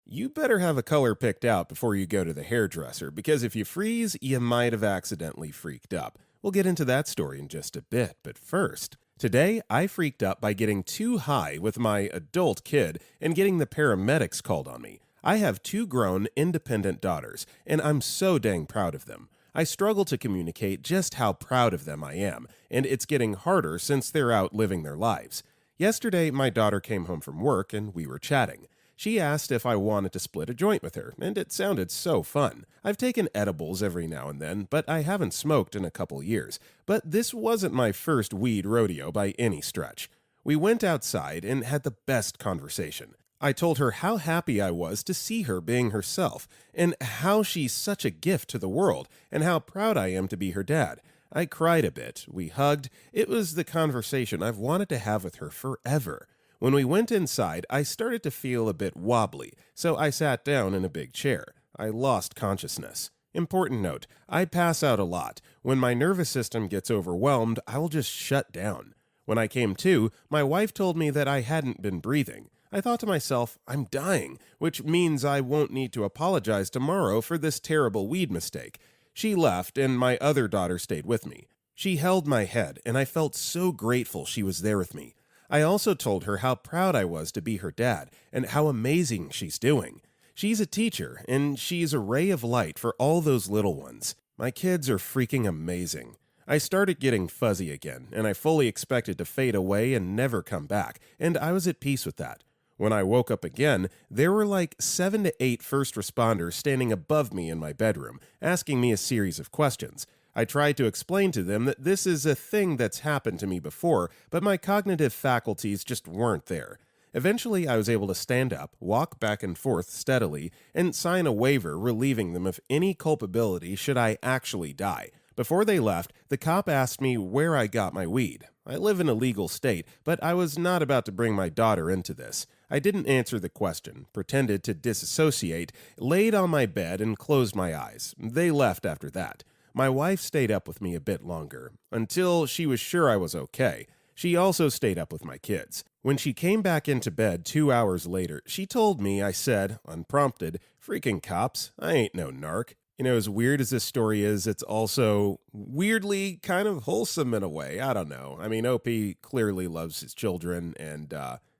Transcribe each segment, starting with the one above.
You better have a color picked out before you go to the hairdresser, because if you freeze, you might have accidentally freaked up. We'll get into that story in just a bit, but first, today I freaked up by getting too high with my adult kid and getting the paramedics called on me. I have two grown, independent daughters, and I'm so dang proud of them. I struggle to communicate just how proud of them I am, and it's getting harder since they're out living their lives. Yesterday, my daughter came home from work and we were chatting. She asked if I wanted to split a joint with her, and it sounded so fun. I've taken edibles every now and then, but I haven't smoked in a couple years. But this wasn't my first weed rodeo by any stretch. We went outside and had the best conversation. I told her how happy I was to see her being herself, and how she's such a gift to the world, and how proud I am to be her dad. I cried a bit, we hugged. It was the conversation I've wanted to have with her forever. When we went inside, I started to feel a bit wobbly, so I sat down in a big chair. I lost consciousness. Important note, I pass out a lot. When my nervous system gets overwhelmed, I will just shut down. When I came to, my wife told me that I hadn't been breathing. I thought to myself, I'm dying, which means I won't need to apologize tomorrow for this terrible weed mistake. She left, and my other daughter stayed with me. She held my head, and I felt so grateful she was there with me. I also told her how proud I was to be her dad, and how amazing she's doing. She's a teacher, and she's a ray of light for all those little ones. My kids are freaking amazing. I started getting fuzzy again, and I fully expected to fade away and never come back, and I was at peace with that. When I woke up again, there were like 7 to 8 first responders standing above me in my bedroom, asking me a series of questions. I tried to explain to them that this is a thing that's happened to me before, but my cognitive faculties just weren't there. Eventually, I was able to stand up, walk back and forth steadily, and sign a waiver relieving them of any culpability should I actually die. Before they left, the cop asked me where I got my weed. I live in a legal state, but I was not about to bring my daughter into this. I didn't answer the question, pretended to disassociate, laid on my bed, and closed my eyes. They left after that. My wife stayed up with me a bit longer, until she was sure I was okay. She also stayed up with my kids. When she came back into bed 2 hours later, she told me I said, unprompted, "Freaking cops, I ain't no narc." As weird as this story is, it's also weirdly kind of wholesome in a way. I don't know. I mean, OP clearly loves his children, and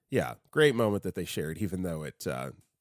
yeah, great moment that they shared, even though it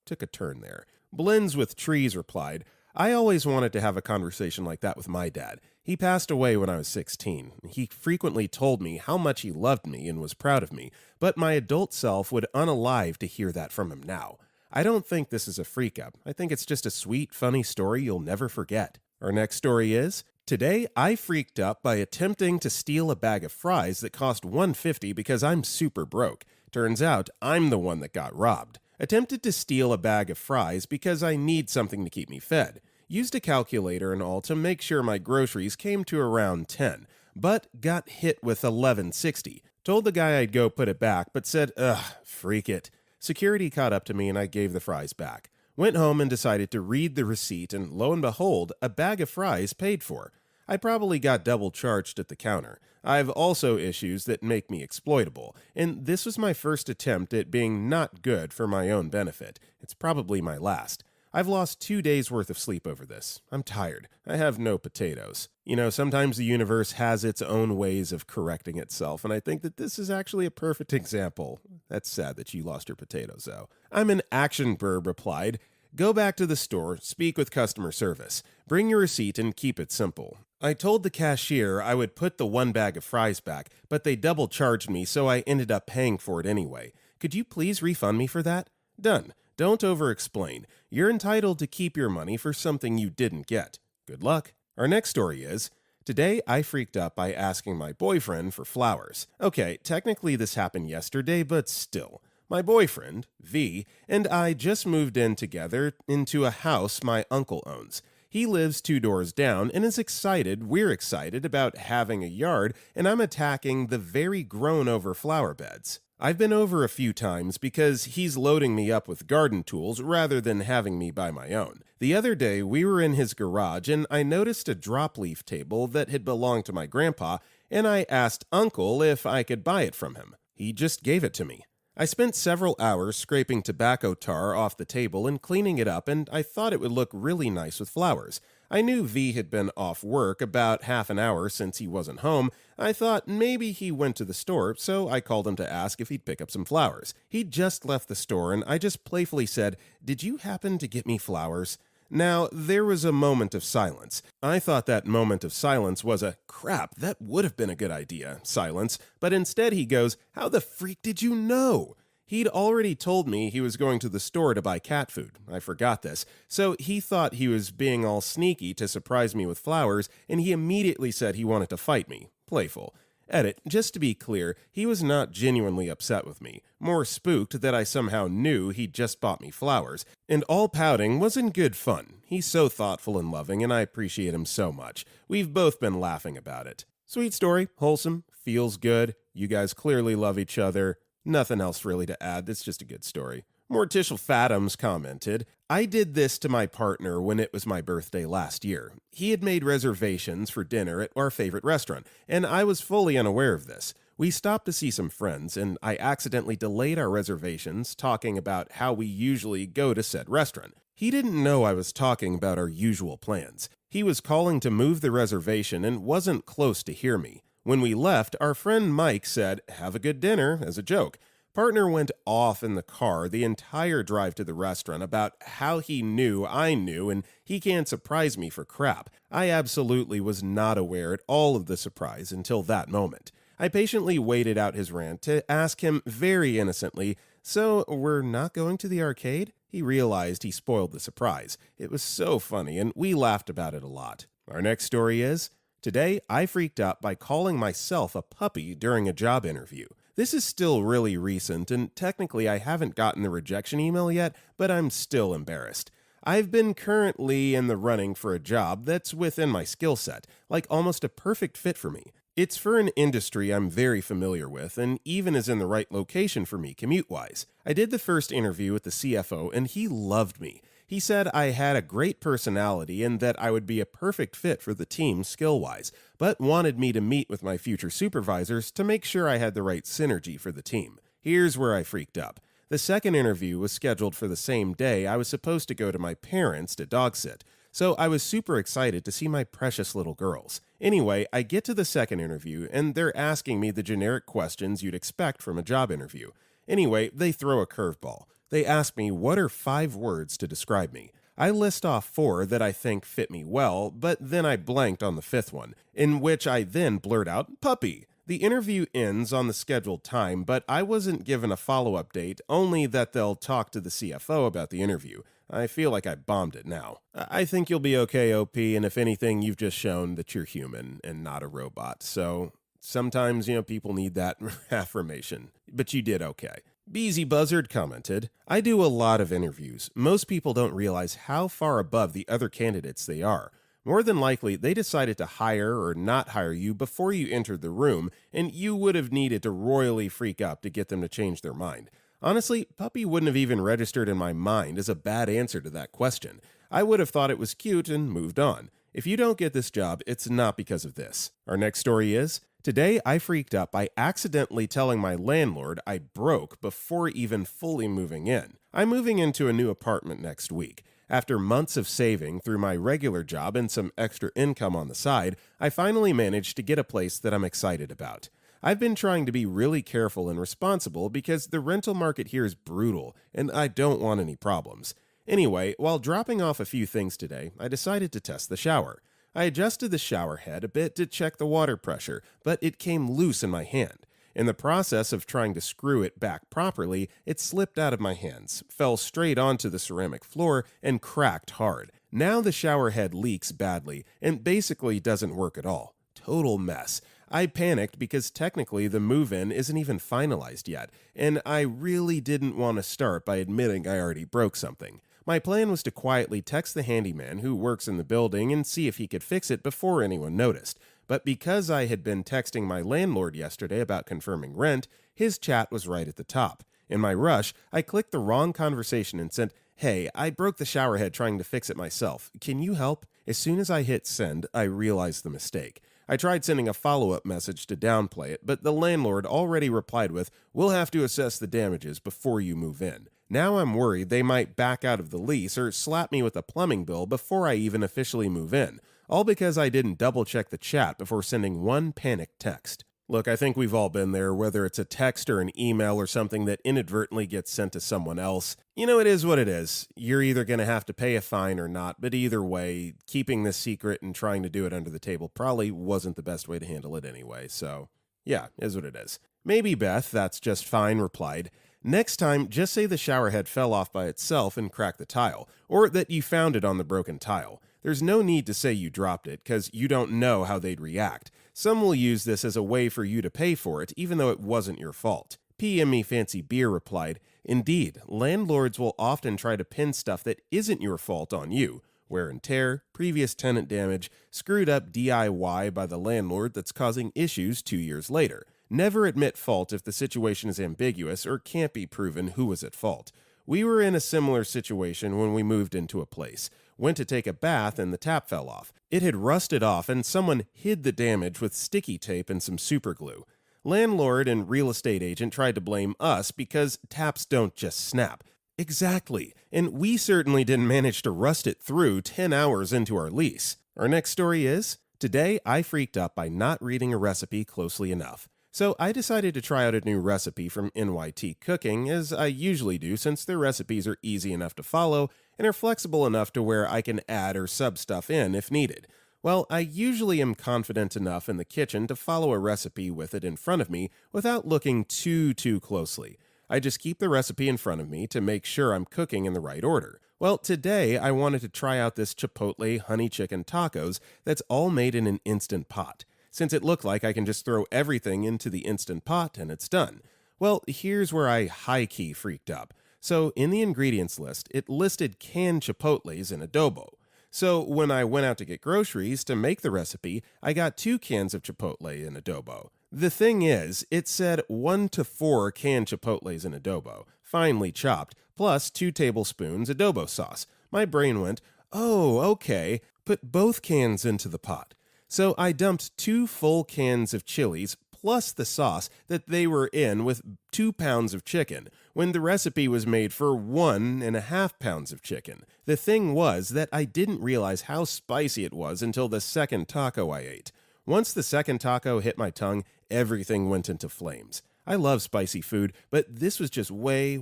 took a turn there. Blends with Trees replied, I always wanted to have a conversation like that with my dad. He passed away when I was 16. He frequently told me how much he loved me and was proud of me, but my adult self would unalive to hear that from him now. I don't think this is a freak up. I think it's just a sweet, funny story you'll never forget. Our next story is, today I freaked up by attempting to steal a bag of fries that cost $1.50 because I'm super broke. Turns out I'm the one that got robbed. Attempted to steal a bag of fries because I need something to keep me fed. Used a calculator and all to make sure my groceries came to around 10, but got hit with 11.60. Told the guy I'd go put it back, but said, ugh, freak it. Security caught up to me and I gave the fries back. Went home and decided to read the receipt, and lo and behold, a bag of fries paid for. I probably got double charged at the counter. I've also issues that make me exploitable, and this was my first attempt at being not good for my own benefit. It's probably my last. I've lost 2 days worth of sleep over this. I'm tired. I have no potatoes. Sometimes the universe has its own ways of correcting itself, and I think that this is actually a perfect example. That's sad that you lost your potatoes, though. I'm an action burb replied. Go back to the store, speak with customer service. Bring your receipt and keep it simple. I told the cashier I would put the 1 bag of fries back, but they double charged me, so I ended up paying for it anyway. Could you please refund me for that? Done. Don't over-explain. You're entitled to keep your money for something you didn't get. Good luck. Our next story is, today I freaked up by asking my boyfriend for flowers. Okay, technically this happened yesterday, but still. My boyfriend, V, and I just moved in together into a house my uncle owns. He lives 2 doors down and is excited, we're excited about having a yard, and I'm attacking the very grown-over flower beds. I've been over a few times because he's loading me up with garden tools rather than having me buy my own. The other day, we were in his garage and I noticed a drop leaf table that had belonged to my grandpa, and I asked Uncle if I could buy it from him. He just gave it to me. I spent several hours scraping tobacco tar off the table and cleaning it up, and I thought it would look really nice with flowers. I knew V had been off work about half an hour since he wasn't home. I thought maybe he went to the store, so I called him to ask if he'd pick up some flowers. He'd just left the store, and I just playfully said, "Did you happen to get me flowers?" Now, there was a moment of silence. I thought that moment of silence was a "crap, that would have been a good idea" silence, but instead he goes, "How the freak did you know?" He'd already told me he was going to the store to buy cat food. I forgot this. So he thought he was being all sneaky to surprise me with flowers, and he immediately said he wanted to fight me. Playful. Edit, just to be clear, he was not genuinely upset with me, more spooked that I somehow knew he'd just bought me flowers, and all pouting was in good fun. He's so thoughtful and loving, and I appreciate him so much. We've both been laughing about it. Sweet story, wholesome, feels good, you guys clearly love each other. Nothing else really to add, it's just a good story. Morticial Fatums commented, "I did this to my partner when it was my birthday last year. He had made reservations for dinner at our favorite restaurant, and I was fully unaware of this. We stopped to see some friends, and I accidentally delayed our reservations, talking about how we usually go to said restaurant. He didn't know I was talking about our usual plans. He was calling to move the reservation and wasn't close to hear me. When we left, our friend Mike said, 'Have a good dinner,' as a joke. Partner went off in the car the entire drive to the restaurant about how he knew I knew and he can't surprise me for crap. I absolutely was not aware at all of the surprise until that moment. I patiently waited out his rant to ask him very innocently, 'So, we're not going to the arcade?' He realized he spoiled the surprise. It was so funny, and we laughed about it a lot." Our next story is, "Today, I freaked out by calling myself a puppy during a job interview. This is still really recent, and technically I haven't gotten the rejection email yet, but I'm still embarrassed. I've been currently in the running for a job that's within my skill set, like almost a perfect fit for me. It's for an industry I'm very familiar with, and even is in the right location for me commute-wise. I did the first interview with the CFO, and he loved me. He said I had a great personality and that I would be a perfect fit for the team skill-wise, but wanted me to meet with my future supervisors to make sure I had the right synergy for the team. Here's where I freaked up. The second interview was scheduled for the same day I was supposed to go to my parents to dog sit, so I was super excited to see my precious little girls. Anyway, I get to the second interview, and they're asking me the generic questions you'd expect from a job interview. Anyway, they throw a curveball. They ask me what are 5 words to describe me. I list off 4 that I think fit me well, but then I blanked on the 5th one, in which I then blurt out, "puppy." The interview ends on the scheduled time, but I wasn't given a follow-up date, only that they'll talk to the CFO about the interview. I feel like I bombed it now. I think you'll be okay, OP, and if anything, you've just shown that you're human and not a robot. So sometimes, people need that affirmation, but you did okay. Beezy Buzzard commented, "I do a lot of interviews. Most people don't realize how far above the other candidates they are. More than likely, they decided to hire or not hire you before you entered the room, and you would have needed to royally freak up to get them to change their mind. Honestly, puppy wouldn't have even registered in my mind as a bad answer to that question. I would have thought it was cute and moved on. If you don't get this job, it's not because of this." Our next story is, "Today, I freaked up by accidentally telling my landlord I broke before even fully moving in. I'm moving into a new apartment next week. After months of saving through my regular job and some extra income on the side, I finally managed to get a place that I'm excited about. I've been trying to be really careful and responsible because the rental market here is brutal, and I don't want any problems. Anyway, while dropping off a few things today, I decided to test the shower. I adjusted the shower head a bit to check the water pressure, but it came loose in my hand. In the process of trying to screw it back properly, it slipped out of my hands, fell straight onto the ceramic floor, and cracked hard. Now the shower head leaks badly, and basically doesn't work at all. Total mess. I panicked because technically the move-in isn't even finalized yet, and I really didn't want to start by admitting I already broke something. My plan was to quietly text the handyman who works in the building and see if he could fix it before anyone noticed. But because I had been texting my landlord yesterday about confirming rent, his chat was right at the top. In my rush, I clicked the wrong conversation and sent, "Hey, I broke the shower head trying to fix it myself. Can you help?" As soon as I hit send, I realized the mistake. I tried sending a follow-up message to downplay it, but the landlord already replied with, "We'll have to assess the damages before you move in." Now I'm worried they might back out of the lease or slap me with a plumbing bill before I even officially move in, all because I didn't double-check the chat before sending one panicked text. Look, I think we've all been there, whether it's a text or an email or something that inadvertently gets sent to someone else. It is what it is. You're either going to have to pay a fine or not, but either way, keeping this secret and trying to do it under the table probably wasn't the best way to handle it anyway, so yeah, is what it is. Maybe Beth, that's just fine, replied, "Next time, just say the shower head fell off by itself and cracked the tile, or that you found it on the broken tile. There's no need to say you dropped it, because you don't know how they'd react. Some will use this as a way for you to pay for it, even though it wasn't your fault." PM Me Fancy Beer replied, "Indeed, landlords will often try to pin stuff that isn't your fault on you. Wear and tear, previous tenant damage, screwed up DIY by the landlord that's causing issues 2 years later. Never admit fault if the situation is ambiguous or can't be proven who was at fault. We were in a similar situation when we moved into a place. Went to take a bath and the tap fell off. It had rusted off and someone hid the damage with sticky tape and some super glue. Landlord and real estate agent tried to blame us because taps don't just snap. Exactly, and we certainly didn't manage to rust it through 10 hours into our lease." Our next story is, "Today I freaked up by not reading a recipe closely enough. So I decided to try out a new recipe from NYT Cooking, as I usually do since their recipes are easy enough to follow and are flexible enough to where I can add or sub stuff in if needed. Well, I usually am confident enough in the kitchen to follow a recipe with it in front of me without looking too closely. I just keep the recipe in front of me to make sure I'm cooking in the right order. Well, today I wanted to try out this Chipotle honey chicken tacos that's all made in an Instant Pot, since it looked like I can just throw everything into the Instant Pot and it's done. Well, here's where I high-key freaked up. So in the ingredients list, it listed canned chipotles in adobo. So when I went out to get groceries to make the recipe, I got 2 cans of chipotle in adobo. The thing is, it said 1 to 4 canned chipotles in adobo, finely chopped, plus 2 tablespoons adobo sauce. My brain went, "Oh, okay, put both cans into the pot." So I dumped 2 full cans of chilies plus the sauce that they were in with 2 pounds of chicken, when the recipe was made for 1.5 pounds of chicken. The thing was that I didn't realize how spicy it was until the second taco I ate. Once the second taco hit my tongue, everything went into flames. I love spicy food, but this was just way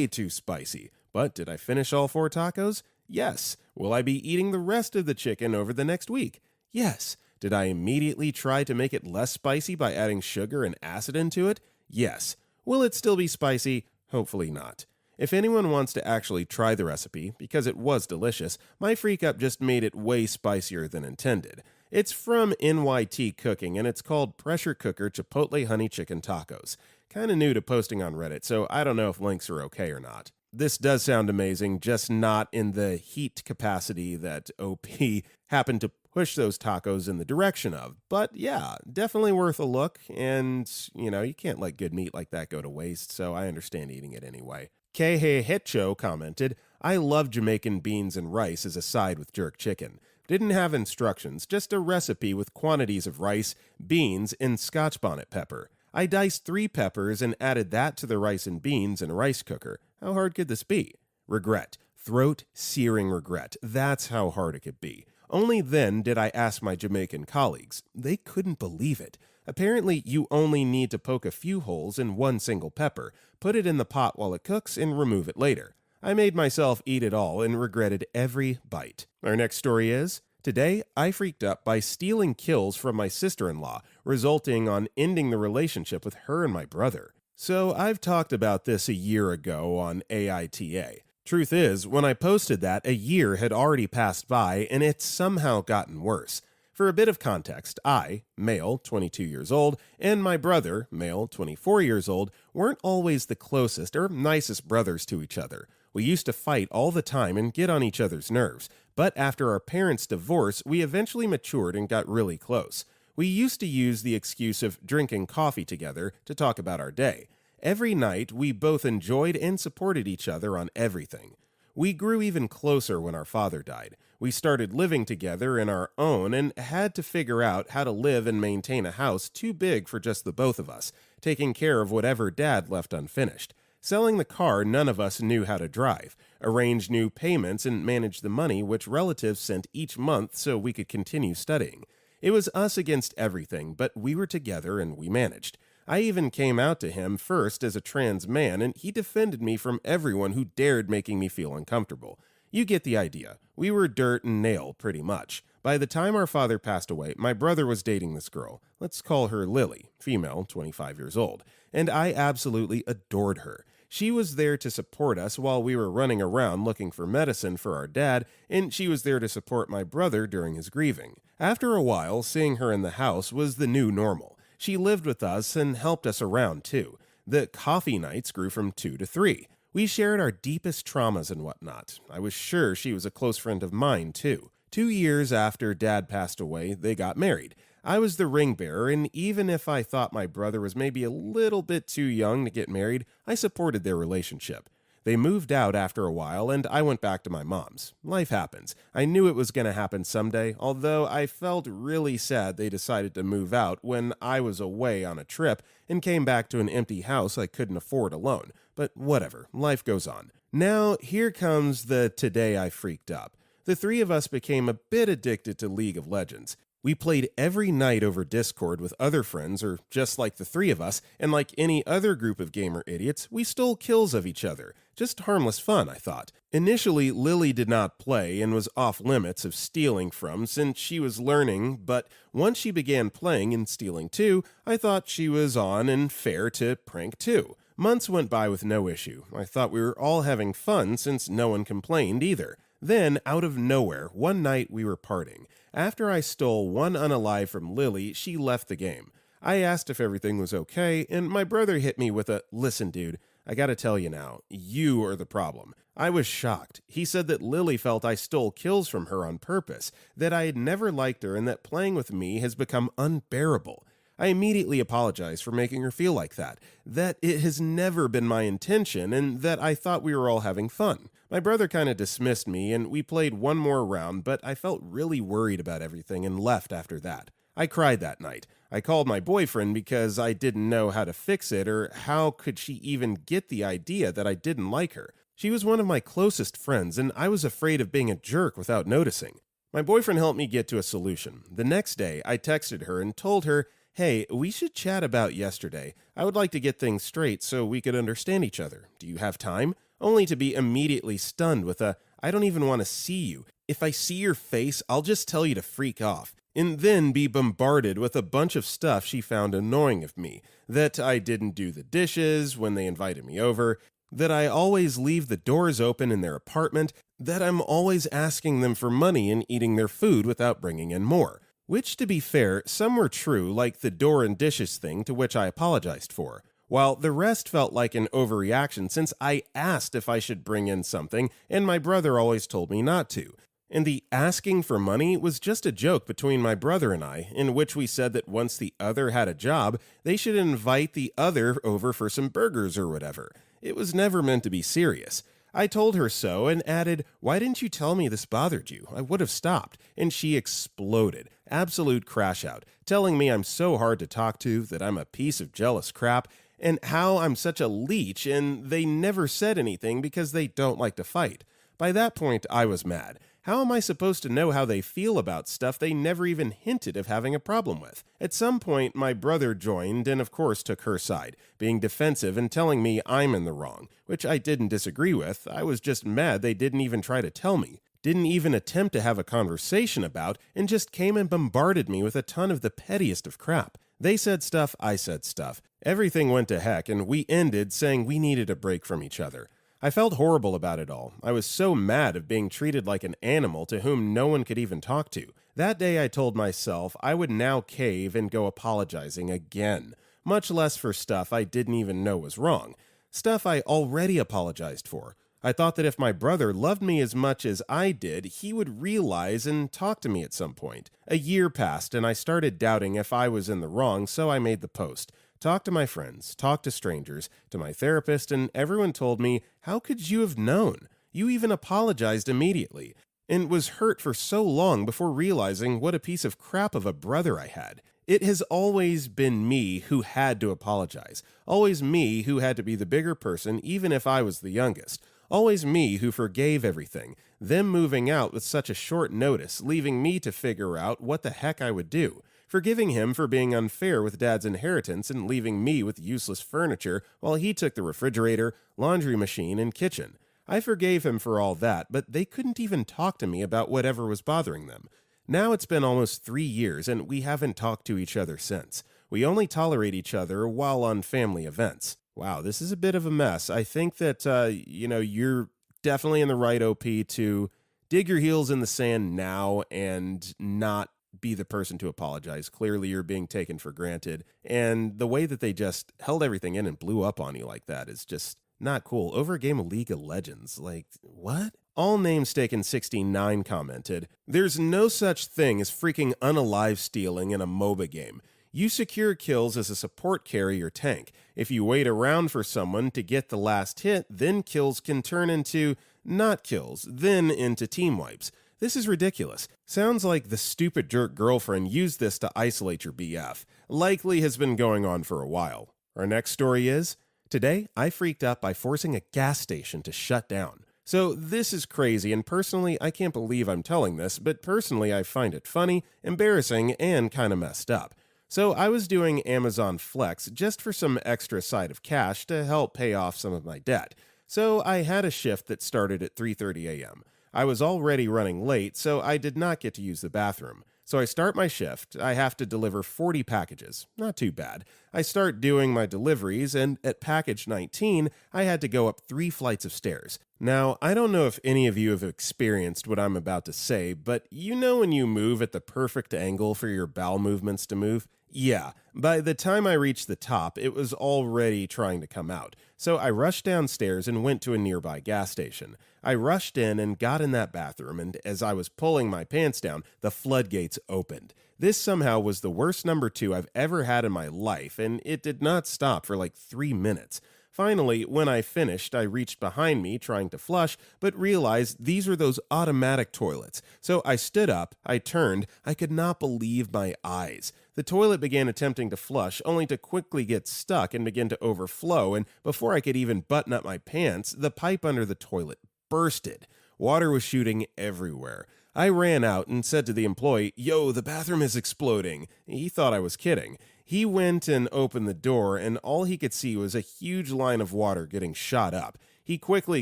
too spicy. But did I finish all 4 tacos? Yes. Will I be eating the rest of the chicken over the next week? Yes. Did I immediately try to make it less spicy by adding sugar and acid into it? Yes. Will it still be spicy? Hopefully not. If anyone wants to actually try the recipe, because it was delicious, my freak up just made it way spicier than intended. It's from NYT Cooking, and it's called Pressure Cooker Chipotle Honey Chicken Tacos. Kinda new to posting on Reddit, so I don't know if links are okay or not. This does sound amazing, just not in the heat capacity that OP happened to push those tacos in the direction of. But yeah, definitely worth a look, and, you can't let good meat like that go to waste, so I understand eating it anyway. Kehehecho commented, "I love Jamaican beans and rice as a side with jerk chicken. Didn't have instructions, just a recipe with quantities of rice, beans, and Scotch bonnet pepper. I diced 3 peppers and added that to the rice and beans in a rice cooker. How hard could this be? Regret. Throat-searing regret. That's how hard it could be. Only then did I ask my Jamaican colleagues. They couldn't believe it. Apparently, you only need to poke a few holes in one single pepper, put it in the pot while it cooks, and remove it later. I made myself eat it all and regretted every bite." Our next story is, "Today, I freaked up by stealing kills from my sister-in-law, resulting on ending the relationship with her and my brother." So I've talked about this a year ago on AITA. Truth is, when I posted that, a year had already passed by and it's somehow gotten worse. For a bit of context, I, male, 22 years old, and my brother, male, 24 years old, weren't always the closest or nicest brothers to each other. We used to fight all the time and get on each other's nerves, but after our parents' divorce, we eventually matured and got really close. We used to use the excuse of drinking coffee together to talk about our day. Every night, we both enjoyed and supported each other on everything. We grew even closer when our father died. We started living together in our own and had to figure out how to live and maintain a house too big for just the both of us, taking care of whatever Dad left unfinished. Selling the car none of us knew how to drive, arrange new payments, and manage the money which relatives sent each month so we could continue studying. It was us against everything, but we were together and we managed. I even came out to him first as a trans man, and he defended me from everyone who dared making me feel uncomfortable. You get the idea. We were dirt and nail, pretty much. By the time our father passed away, my brother was dating this girl. Let's call her Lily, female, 25 years old. And I absolutely adored her. She was there to support us while we were running around looking for medicine for our dad, and she was there to support my brother during his grieving. After a while, seeing her in the house was the new normal. She lived with us and helped us around, too. The coffee nights grew from 2 to 3. We shared our deepest traumas and whatnot. I was sure she was a close friend of mine, too. 2 years after Dad passed away, they got married. I was the ring bearer, and even if I thought my brother was maybe a little bit too young to get married, I supported their relationship. They moved out after a while, and I went back to my mom's. Life happens. I knew it was going to happen someday, although I felt really sad they decided to move out when I was away on a trip and came back to an empty house I couldn't afford alone. But whatever, life goes on. Now, here comes the today I freaked up. The three of us became a bit addicted to League of Legends. We played every night over Discord with other friends, or just like the three of us, and like any other group of gamer idiots, we stole kills of each other. Just harmless fun, I thought. Initially, Lily did not play and was off limits of stealing from since she was learning, but once she began playing and stealing too, I thought she was on and fair to prank too. Months went by with no issue. I thought we were all having fun since no one complained either. Then, out of nowhere, one night we were partying. After I stole one unalive from Lily, she left the game. I asked if everything was okay, and my brother hit me with a, "Listen, dude, I gotta tell you now, you are the problem." I was shocked. He said that Lily felt I stole kills from her on purpose, that I had never liked her, and that playing with me has become unbearable. I immediately apologized for making her feel like that it has never been my intention, and that I thought we were all having fun. My brother kind of dismissed me, and we played one more round, but I felt really worried about everything and left after that. I cried that night. I called my boyfriend because I didn't know how to fix it, or how could she even get the idea that I didn't like her. She was one of my closest friends, and I was afraid of being a jerk without noticing. My boyfriend helped me get to a solution. The next day, I texted her and told her, "Hey, we should chat about yesterday. I would like to get things straight so we could understand each other. Do you have time?" Only to be immediately stunned with a, "I don't even want to see you. If I see your face, I'll just tell you to freak off." And then be bombarded with a bunch of stuff she found annoying of me. That I didn't do the dishes when they invited me over. That I always leave the doors open in their apartment. That I'm always asking them for money and eating their food without bringing in more. Which, to be fair, some were true, like the door and dishes thing, to which I apologized for. While the rest felt like an overreaction since I asked if I should bring in something, and my brother always told me not to. And the asking for money was just a joke between my brother and I, in which we said that once the other had a job, they should invite the other over for some burgers or whatever. It was never meant to be serious. I told her so and added, "Why didn't you tell me this bothered you? I would have stopped." And she exploded. Absolute crash out, telling me I'm so hard to talk to, that I'm a piece of jealous crap, and how I'm such a leech and they never said anything because they don't like to fight. By that point, I was mad. How am I supposed to know how they feel about stuff they never even hinted of having a problem with? At some point, my brother joined and of course took her side, being defensive and telling me I'm in the wrong, which I didn't disagree with. I was just mad they didn't even try to tell me. Didn't even attempt to have a conversation about, and just came and bombarded me with a ton of the pettiest of crap. They said stuff, I said stuff. Everything went to heck, and we ended saying we needed a break from each other. I felt horrible about it all. I was so mad of being treated like an animal to whom no one could even talk to. That day I told myself I would now cave and go apologizing again, much less for stuff I didn't even know was wrong. Stuff I already apologized for. I thought that if my brother loved me as much as I did, he would realize and talk to me at some point. A year passed, and I started doubting if I was in the wrong, so I made the post. Talked to my friends, talked to strangers, to my therapist, and everyone told me, "How could you have known?" You even apologized immediately, and was hurt for so long before realizing what a piece of crap of a brother I had. It has always been me who had to apologize. Always me who had to be the bigger person, even if I was the youngest. Always me who forgave everything. Them moving out with such a short notice, leaving me to figure out what the heck I would do. Forgiving him for being unfair with Dad's inheritance and leaving me with useless furniture while he took the refrigerator, laundry machine, and kitchen. I forgave him for all that, but they couldn't even talk to me about whatever was bothering them. Now it's been almost 3 years, and we haven't talked to each other since. We only tolerate each other while on family events. Wow, this is a bit of a mess. I think that, you're definitely in the right, OP, to dig your heels in the sand now and not be the person to apologize. Clearly, you're being taken for granted. And the way that they just held everything in and blew up on you like that is just not cool. Over a game of League of Legends. Like, what? All Names Taken 69 commented, "There's no such thing as freaking unalive stealing in a MOBA game. You secure kills as a support carry or tank. If you wait around for someone to get the last hit, then kills can turn into not kills, then into team wipes. This is ridiculous. Sounds like the stupid jerk girlfriend used this to isolate your BF. Likely has been going on for a while." Our next story is, "Today, I freaked out by forcing a gas station to shut down." So this is crazy, and personally, I can't believe I'm telling this, but personally, I find it funny, embarrassing, and kind of messed up. So I was doing Amazon Flex just for some extra side of cash to help pay off some of my debt. So I had a shift that started at 3:30 a.m. I was already running late, so I did not get to use the bathroom. So I start my shift. I have to deliver 40 packages. Not too bad. I start doing my deliveries, and at package 19, I had to go up 3 flights of stairs. Now, I don't know if any of you have experienced what I'm about to say, but you know when you move at the perfect angle for your bowel movements to move? Yeah, by the time I reached the top, it was already trying to come out. So I rushed downstairs and went to a nearby gas station. I rushed in and got in that bathroom, and as I was pulling my pants down, the floodgates opened. This somehow was the worst number 2 I've ever had in my life, and it did not stop for like 3 minutes. Finally, when I finished, I reached behind me trying to flush, but realized these were those automatic toilets. So I stood up, I turned, I could not believe my eyes. The toilet began attempting to flush, only to quickly get stuck and begin to overflow, and before I could even button up my pants, the pipe under the toilet bursted. Water was shooting everywhere. I ran out and said to the employee, "Yo, the bathroom is exploding." He thought I was kidding. He went and opened the door, and all he could see was a huge line of water getting shot up. He quickly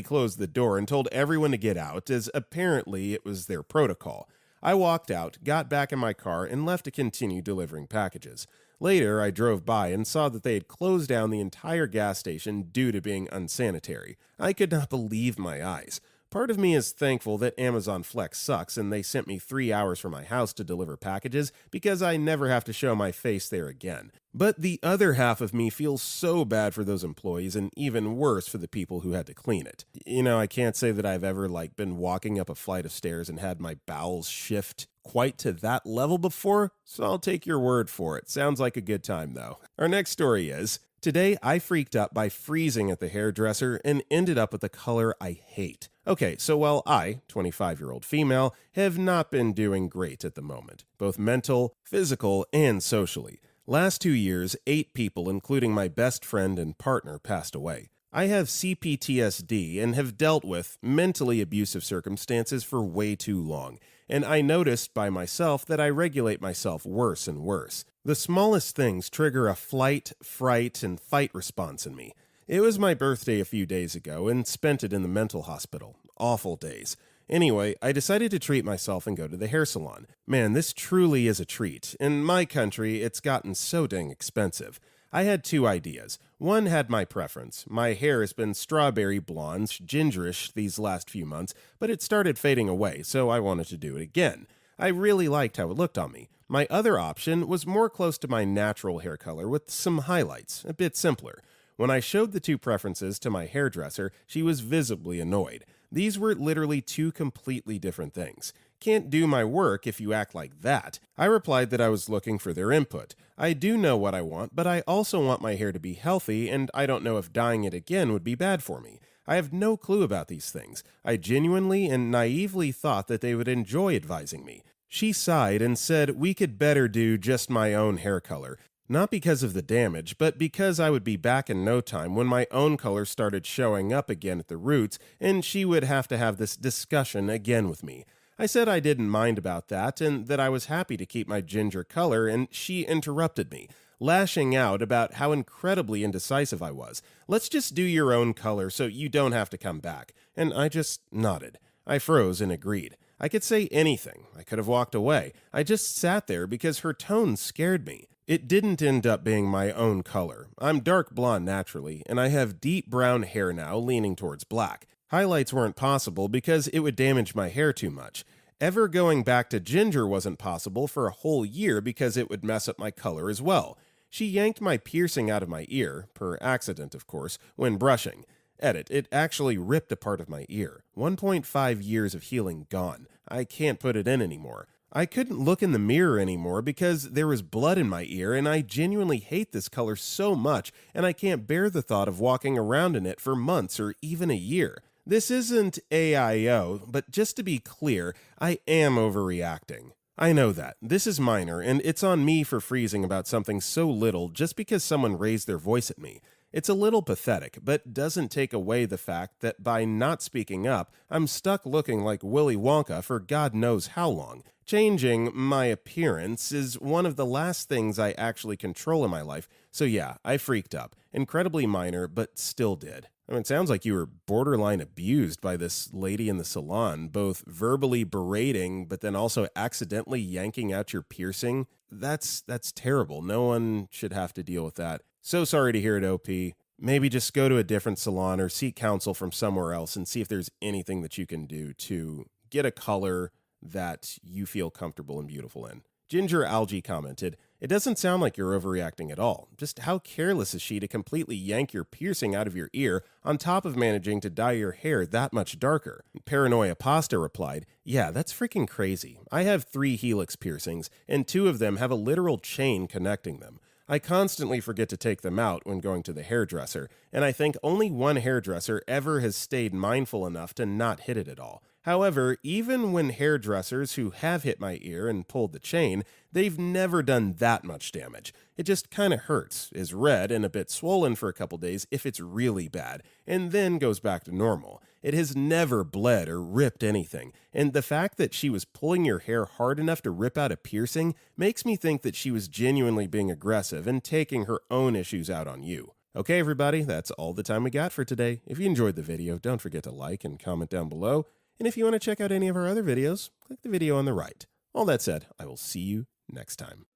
closed the door and told everyone to get out, as apparently it was their protocol. I walked out, got back in my car, and left to continue delivering packages. Later, I drove by and saw that they had closed down the entire gas station due to being unsanitary. I could not believe my eyes. Part of me is thankful that Amazon Flex sucks and they sent me 3 hours from my house to deliver packages because I never have to show my face there again. But the other half of me feels so bad for those employees and even worse for the people who had to clean it. I can't say that I've ever been walking up a flight of stairs and had my bowels shift quite to that level before, so I'll take your word for it. Sounds like a good time though. Our next story is, today I freaked out by freezing at the hairdresser and ended up with a color I hate. Okay, so while I, 25-year-old female, have not been doing great at the moment, both mental, physical, and socially. Last 2 years, 8 people, including my best friend and partner, passed away. I have CPTSD and have dealt with mentally abusive circumstances for way too long, and I noticed by myself that I regulate myself worse and worse. The smallest things trigger a flight, fright, and fight response in me. It was my birthday a few days ago and spent it in the mental hospital. Awful days. Anyway, I decided to treat myself and go to the hair salon. Man, this truly is a treat. In my country, it's gotten so dang expensive. I had 2 ideas. One had my preference. My hair has been strawberry blonde, gingerish these last few months, but it started fading away, so I wanted to do it again. I really liked how it looked on me. My other option was more close to my natural hair color with some highlights, a bit simpler. When I showed the 2 preferences to my hairdresser, she was visibly annoyed. These were literally 2 completely different things. Can't do my work if you act like that. I replied that I was looking for their input. I do know what I want, but I also want my hair to be healthy, and I don't know if dyeing it again would be bad for me. I have no clue about these things. I genuinely and naively thought that they would enjoy advising me. She sighed and said we could better do just my own hair color. Not because of the damage, but because I would be back in no time when my own color started showing up again at the roots, and she would have to have this discussion again with me. I said I didn't mind about that, and that I was happy to keep my ginger color, and she interrupted me, lashing out about how incredibly indecisive I was. Let's just do your own color so you don't have to come back. And I just nodded. I froze and agreed. I could say anything. I could have walked away. I just sat there because her tone scared me. It didn't end up being my own color. I'm dark blonde naturally, and I have deep brown hair now leaning towards black. Highlights weren't possible because it would damage my hair too much. Ever going back to ginger wasn't possible for a whole year because it would mess up my color as well. She yanked my piercing out of my ear, per accident of course, when brushing. Edit, it actually ripped a part of my ear. 1.5 years of healing gone. I can't put it in anymore. I couldn't look in the mirror anymore because there was blood in my ear, and I genuinely hate this color so much, and I can't bear the thought of walking around in it for months or even a year. This isn't AIO, but just to be clear, I am overreacting. I know that. This is minor, and it's on me for freezing about something so little just because someone raised their voice at me. It's a little pathetic, but doesn't take away the fact that by not speaking up, I'm stuck looking like Willy Wonka for God knows how long. Changing my appearance is one of the last things I actually control in my life, so yeah, I freaked up. Incredibly minor, but still did. I mean, it sounds like you were borderline abused by this lady in the salon, both verbally berating, but then also accidentally yanking out your piercing. That's terrible. No one should have to deal with that. So sorry to hear it, OP. Maybe just go to a different salon or seek counsel from somewhere else and see if there's anything that you can do to get a color that you feel comfortable and beautiful in. Ginger Algae commented, "It doesn't sound like you're overreacting at all. Just how careless is she to completely yank your piercing out of your ear on top of managing to dye your hair that much darker?" Paranoia Pasta replied, "Yeah, that's freaking crazy. I have 3 helix piercings, and 2 of them have a literal chain connecting them. I constantly forget to take them out when going to the hairdresser, and I think only one hairdresser ever has stayed mindful enough to not hit it at all. However, even when hairdressers who have hit my ear and pulled the chain, they've never done that much damage. It just kinda hurts, is red and a bit swollen for a couple days if it's really bad, and then goes back to normal. It has never bled or ripped anything, and the fact that she was pulling your hair hard enough to rip out a piercing makes me think that she was genuinely being aggressive and taking her own issues out on you." Okay, everybody, that's all the time we got for today. If you enjoyed the video, don't forget to like and comment down below. And if you want to check out any of our other videos, click the video on the right. All that said, I will see you next time.